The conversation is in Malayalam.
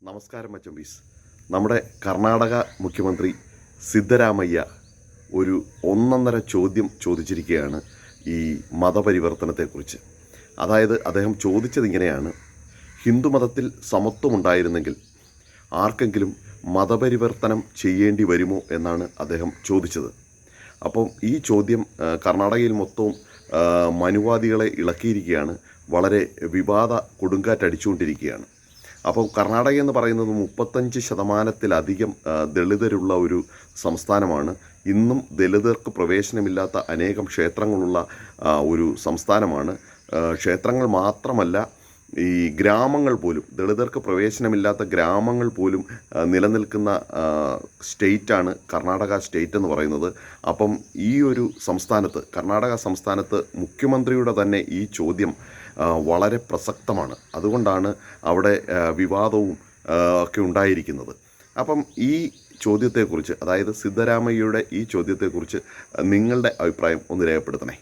നമസ്കാരം മച്ചമ്പീസ്. നമ്മുടെ കർണാടക മുഖ്യമന്ത്രി സിദ്ധരാമയ്യ ഒരു ഒന്നൊന്നര ചോദ്യം ചോദിച്ചിരിക്കുകയാണ് ഈ മതപരിവർത്തനത്തെക്കുറിച്ച്. അതായത് അദ്ദേഹം ചോദിച്ചത് ഇങ്ങനെയാണ്: ഹിന്ദുമതത്തിൽ സമത്വമുണ്ടായിരുന്നെങ്കിൽ ആർക്കെങ്കിലും മതപരിവർത്തനം ചെയ്യേണ്ടി വരുമോ എന്നാണ് അദ്ദേഹം ചോദിച്ചത്. അപ്പം ഈ ചോദ്യം കർണാടകയിൽ മൊത്തവും മനുവാദികളെ ഇളക്കിയിരിക്കുകയാണ്. വളരെ വിവാദ കൊടുങ്കാറ്റടിച്ചുകൊണ്ടിരിക്കുകയാണ്. അപ്പോൾ കർണാടക എന്ന് പറയുന്നത് 35% ദളിതരുള്ള ഒരു സംസ്ഥാനമാണ്. ഇന്നും ദളിതർക്ക് പ്രവേശനമില്ലാത്ത അനേകം ക്ഷേത്രങ്ങളുള്ള ഒരു സംസ്ഥാനമാണ്. ക്ഷേത്രങ്ങൾ മാത്രമല്ല, ഈ ഗ്രാമങ്ങൾ പോലും, ദളിതർക്ക് പ്രവേശനമില്ലാത്ത ഗ്രാമങ്ങൾ പോലും നിലനിൽക്കുന്ന സ്റ്റേറ്റാണ് കർണാടക സ്റ്റേറ്റ് എന്ന് പറയുന്നത്. അപ്പം ഈ ഒരു സംസ്ഥാനത്ത്, കർണാടക സംസ്ഥാനത്ത് മുഖ്യമന്ത്രിയുടെ തന്നെ ഈ ചോദ്യം വളരെ പ്രസക്തമാണ്. അതുകൊണ്ടാണ് അവിടെ വിവാദവും ഒക്കെ ഉണ്ടായിരിക്കുന്നത്. അപ്പം ഈ ചോദ്യത്തെക്കുറിച്ച്, അതായത് സിദ്ധരാമയ്യയുടെ ഈ ചോദ്യത്തെക്കുറിച്ച് നിങ്ങളുടെ അഭിപ്രായം ഒന്ന് രേഖപ്പെടുത്തണേ.